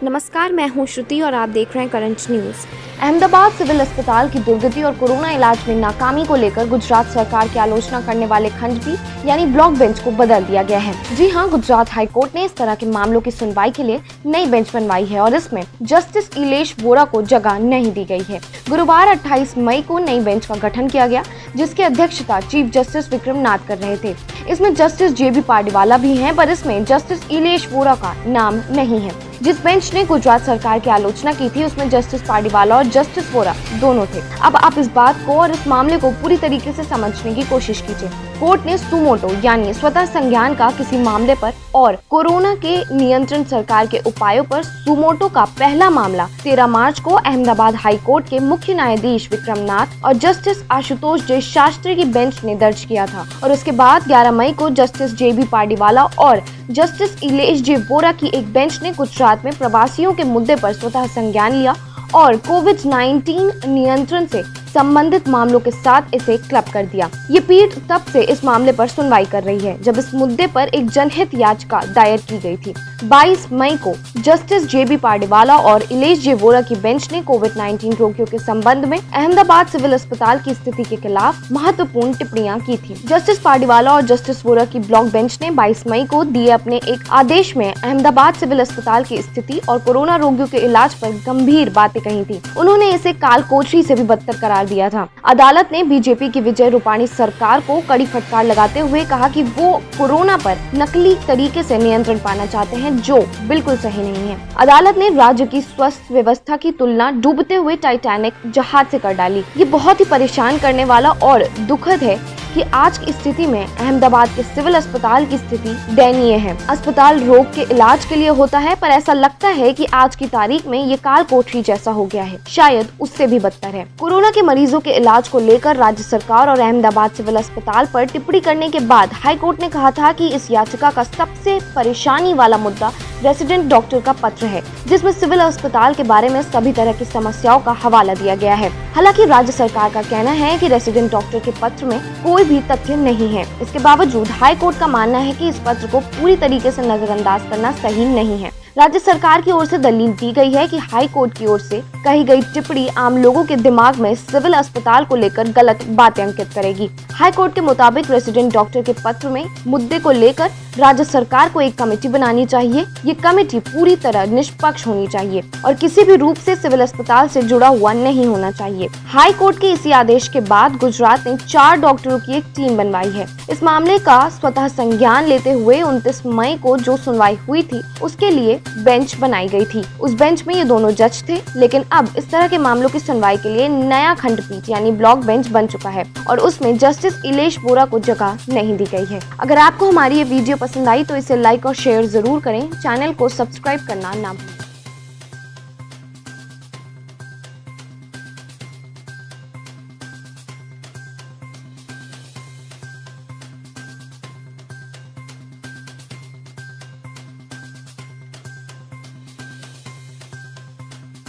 नमस्कार, मैं हूं श्रुति और आप देख रहे हैं करंट न्यूज। अहमदाबाद सिविल अस्पताल की दुर्गति और कोरोना इलाज में नाकामी को लेकर गुजरात सरकार की आलोचना करने वाले खंडपीठ यानी ब्लॉक बेंच को बदल दिया गया है। जी हां, गुजरात हाई कोर्ट ने इस तरह के मामलों की सुनवाई के लिए नई बेंच बनवाई है और इसमें जस्टिस इलेश वोरा को जगह नहीं दी गई है। गुरुवार 28 मई को नई बेंच का गठन किया गया, जिसकी अध्यक्षता चीफ जस्टिस विक्रम नाथ कर रहे थे। इसमें जस्टिस JB पार्डीवाला भी हैं, पर इसमें जस्टिस इलेश वोरा का नाम नहीं है। जिस बेंच ने गुजरात सरकार की आलोचना की थी, उसमें जस्टिस पार्डीवाला और जस्टिस वोरा दोनों थे। अब आप इस बात को और इस मामले को पूरी तरीके से समझने की कोशिश कीजिए। कोर्ट ने सुमोटो यानी स्वतः संज्ञान का किसी मामले पर और कोरोना के नियंत्रण सरकार के उपायों पर सुमोटो का पहला मामला 13 मार्च को अहमदाबाद हाई कोर्ट के मुख्य न्यायाधीश विक्रम नाथ और जस्टिस आशुतोष जे शास्त्री की बेंच ने दर्ज किया था और उसके बाद 11 मई को जस्टिस JB पार्डीवाला और जस्टिस इलेश जे वोरा की एक बेंच ने गुजरात में प्रवासियों के मुद्दे पर स्वतः संज्ञान लिया और कोविड-19 नियंत्रण से संबंधित मामलों के साथ इसे क्लब कर दिया। ये पीठ तब से इस मामले पर सुनवाई कर रही है, जब इस मुद्दे पर एक जनहित याचिका दायर की गई थी। 22 मई को जस्टिस JB पार्डीवाला और इलेश जे वोरा की बेंच ने कोविड-19 रोगियों के संबंध में अहमदाबाद सिविल अस्पताल की स्थिति के खिलाफ महत्वपूर्ण टिप्पणियां की थी। जस्टिस पार्डीवाला और जस्टिस वोरा की ब्लॉक बेंच ने 22 मई को दिए अपने एक आदेश में अहमदाबाद सिविल अस्पताल की स्थिति और कोरोना रोगियों के इलाज पर गंभीर बातें कही थी। उन्होंने इसे काल कोठरी से भी बदतर करार दिया था। अदालत ने बीजेपी की विजय रूपाणी सरकार को कड़ी फटकार लगाते हुए कहा कि वो कोरोना पर नकली तरीके से नियंत्रण पाना चाहते हैं, जो बिल्कुल सही नहीं है। अदालत ने राज्य की स्वास्थ्य व्यवस्था की तुलना डूबते हुए टाइटैनिक जहाज से कर डाली। ये बहुत ही परेशान करने वाला और दुखद है कि आज की स्थिति में अहमदाबाद के सिविल अस्पताल की स्थिति दयनीय है। अस्पताल रोग के इलाज के लिए होता है, पर ऐसा लगता है कि आज की तारीख में ये काल कोठरी जैसा हो गया है, शायद उससे भी बदतर है। कोरोना के मरीजों के इलाज को लेकर राज्य सरकार और अहमदाबाद सिविल अस्पताल पर टिप्पणी करने के बाद हाई कोर्ट ने कहा था कि इस याचिका का सबसे परेशानी वाला मुद्दा रेसिडेंट डॉक्टर का पत्र है, जिसमें सिविल अस्पताल के बारे में सभी तरह की समस्याओं का हवाला दिया गया है। हालांकि राज्य सरकार का कहना है कि रेसिडेंट डॉक्टर के पत्र में कोई भी तथ्य नहीं है। इसके बावजूद हाई कोर्ट का मानना है कि इस पत्र को पूरी तरीके से नजरअंदाज करना सही नहीं है। राज्य सरकार की ओर से दलील दी गई है कि हाई कोर्ट की ओर से कही गई टिप्पणी आम लोगों के दिमाग में सिविल अस्पताल को लेकर गलत बातें अंकित करेगी। हाई कोर्ट के मुताबिक रेसिडेंट डॉक्टर के पत्र में मुद्दे को लेकर राज्य सरकार को एक कमेटी बनानी चाहिए। ये कमेटी पूरी तरह निष्पक्ष होनी चाहिए और किसी भी रूप से सिविल अस्पताल से जुड़ा हुआ नहीं होना चाहिए। हाई कोर्ट के इसी आदेश के बाद गुजरात ने 4 डॉक्टरों की एक टीम बनवाई है। इस मामले का स्वतः संज्ञान लेते हुए 29 मई को जो सुनवाई हुई थी, उसके लिए बेंच बनाई गई थी। उस बेंच में ये दोनों जज थे, लेकिन अब इस तरह के मामलों की सुनवाई के लिए नया खंडपीठ यानी ब्लॉक बेंच बन चुका है और उसमें जस्टिस इलेश वोरा को जगह नहीं दी गई है। अगर आपको हमारी ये वीडियो पसंद आई तो इसे लाइक और शेयर जरूर करें। चैनल को सब्सक्राइब करना ना भूलें।